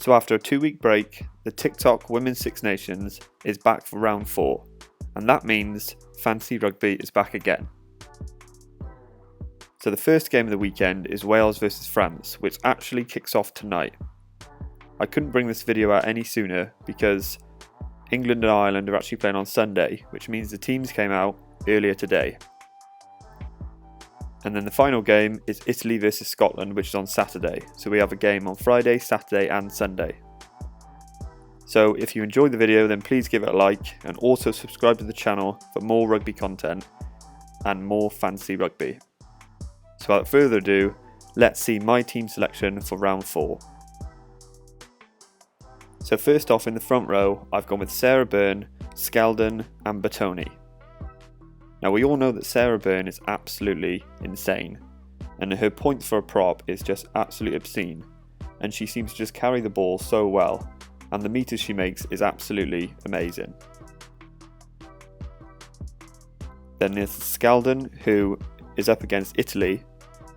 So after a 2-week break, the TikTok Women's Six Nations is back for round 4, and that means Fancy Rugby is back again. So the first game of the weekend is Wales versus France, which actually kicks off tonight. I couldn't bring this video out any sooner because England and Ireland are actually playing on Sunday, which means the teams came out earlier today. And then the final game is Italy versus Scotland, which is on Saturday. So we have a game on Friday, Saturday and Sunday. So if you enjoyed the video, then please give it a like and also subscribe to the channel for more rugby content and more fancy rugby. So without further ado, let's see my team selection for round 4. So first off in the front row, I've gone with Sarah Byrne, Skeldon and Batoni. Now we all know that Sarah Byrne is absolutely insane, and her points for a prop is just absolutely obscene, and she seems to just carry the ball so well, and the meters she makes is absolutely amazing. Then there's Skeldon, who is up against Italy.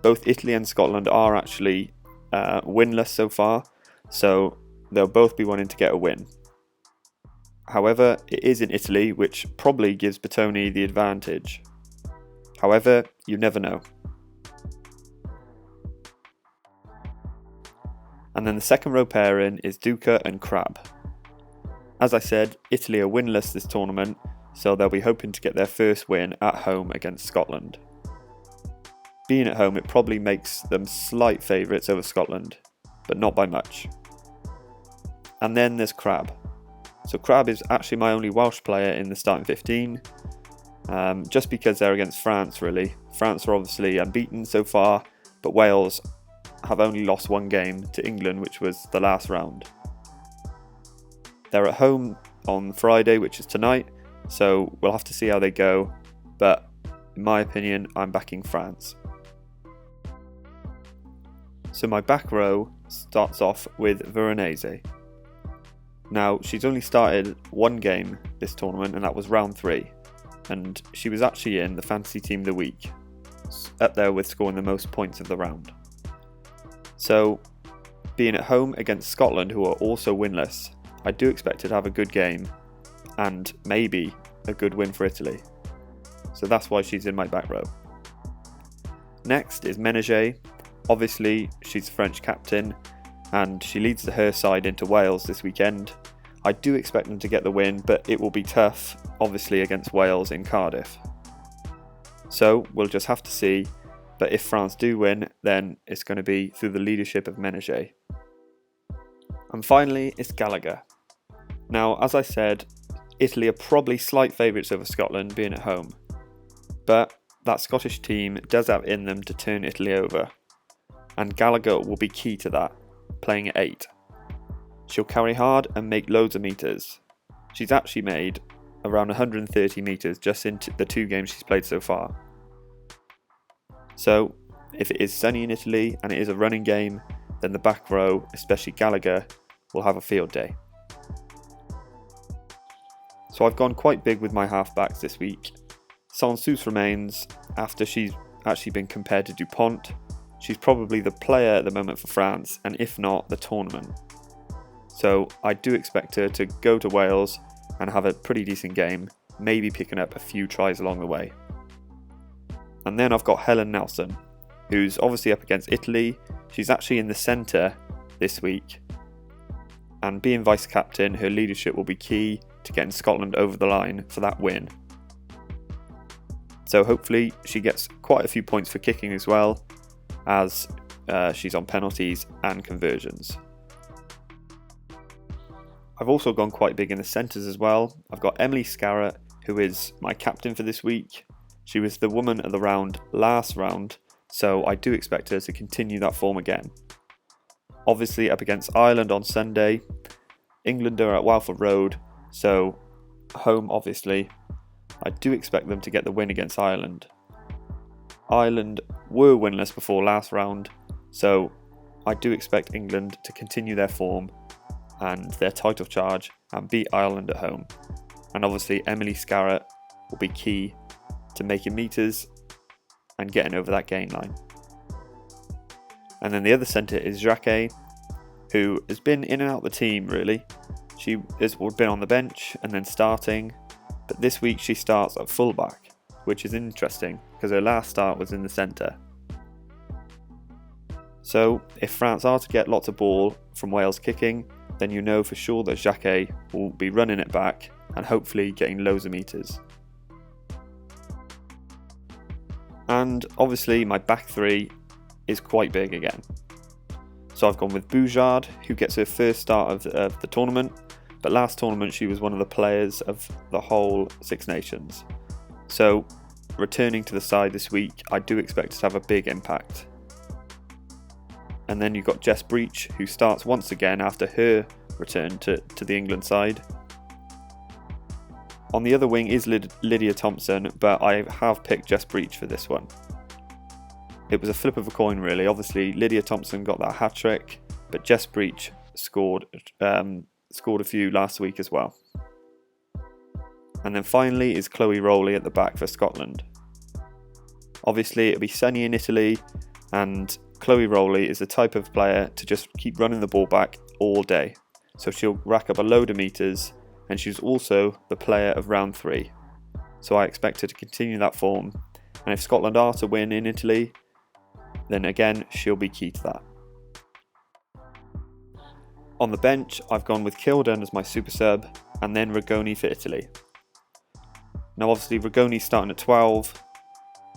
Both Italy and Scotland are actually winless so far, so they'll both be wanting to get a win. However, it is in Italy, which probably gives Batoni the advantage. However, you never know. And then the second row pairing is Duca and Crab. As I said, Italy are winless this tournament, so they'll be hoping to get their first win at home against Scotland. Being at home, it probably makes them slight favourites over Scotland, but not by much. And then there's Crab. So Crab is actually my only Welsh player in the starting 15, just because they're against France really. France are obviously unbeaten so far, but Wales have only lost one game to England, which was the last round. They're at home on Friday, which is tonight, so we'll have to see how they go, but in my opinion, I'm backing France. So my back row starts off with Veronese. Now, she's only started one game this tournament, and that was round 3, and she was actually in the Fantasy Team of the Week, up there with scoring the most points of the round. So, being at home against Scotland, who are also winless, I do expect her to have a good game, and maybe a good win for Italy. So that's why she's in my back row. Next is Ménager. Obviously, she's the French captain, and she leads her side into Wales this weekend. I do expect them to get the win, but it will be tough, obviously, against Wales in Cardiff. So we'll just have to see, but if France do win, then it's going to be through the leadership of Ménager. And finally, it's Gallagher. Now, as I said, Italy are probably slight favourites over Scotland, being at home. But that Scottish team does have in them to turn Italy over, and Gallagher will be key to that, playing at 8. She'll carry hard and make loads of meters. She's actually made around 130 meters just in the 2 games she's played so far. So, if it is sunny in Italy and it is a running game, then the back row, especially Gallagher, will have a field day. So I've gone quite big with my halfbacks this week. Sansus remains after she's actually been compared to Dupont. She's probably the player at the moment for France, and if not, the tournament. So I do expect her to go to Wales and have a pretty decent game, maybe picking up a few tries along the way. And then I've got Helen Nelson, who's obviously up against Italy. She's actually in the centre this week, and being vice captain, her leadership will be key to getting Scotland over the line for that win. So hopefully she gets quite a few points for kicking as well, as she's on penalties and conversions. I've also gone quite big in the centres as well. I've got Emily Scarrett, who is my captain for this week. She was the woman of the round last round, so I do expect her to continue that form again. Obviously up against Ireland on Sunday. England are at Walford Road, so home obviously. I do expect them to get the win against Ireland. Ireland were winless before last round, so I do expect England to continue their form and their title charge and beat Ireland at home. And obviously Emily Scarrett will be key to making meters and getting over that gain line. And then the other centre is Jacquet. who has been in and out the team really. She has been on the bench and then starting, but this week she starts at fullback, which is interesting because her last start was in the centre. So if France are to get lots of ball from Wales kicking, then you know for sure that Jacquet will be running it back and hopefully getting loads of metres. And obviously my back three is quite big again. So I've gone with Boujard, who gets her first start of the tournament, but last tournament she was one of the players of the whole Six Nations. So returning to the side this week, I do expect to have a big impact. And then you've got Jess Breach, who starts once again after her return to the England side. On the other wing is Lydia Thompson, but I have picked Jess Breach for this one. It was a flip of a coin really. Obviously Lydia Thompson got that hat-trick, but Jess Breach scored a few last week as well. And then finally is Chloe Rowley at the back for Scotland. Obviously it'll be sunny in Italy, and Chloe Rowley is the type of player to just keep running the ball back all day. So she'll rack up a load of metres, and she's also the player of round 3. So I expect her to continue that form, and if Scotland are to win in Italy, then again she'll be key to that. On the bench, I've gone with Kilden as my super sub, and then Rigoni for Italy. Now obviously Rigoni's starting at 12.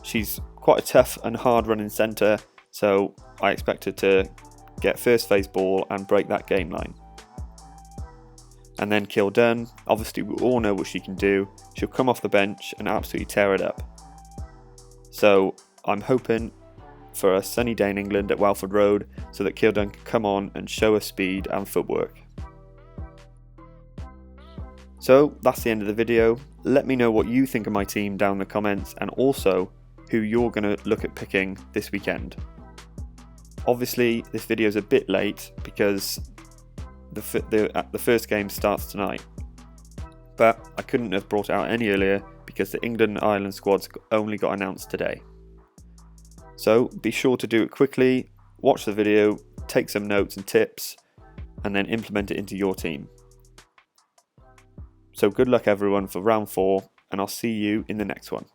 She's quite a tough and hard running centre, so I expect her to get first phase ball and break that game line. And then Kilden, obviously we all know what she can do. She'll come off the bench and absolutely tear it up. So I'm hoping for a sunny day in England at Welford Road so that Kilden can come on and show her speed and footwork. So that's the end of the video. Let me know what you think of my team down in the comments, and also who you're going to look at picking this weekend. Obviously this video is a bit late because the first game starts tonight, but I couldn't have brought it out any earlier because the England and Ireland squads only got announced today. So be sure to do it quickly, watch the video, take some notes and tips, and then implement it into your team. So good luck everyone for round 4, and I'll see you in the next one.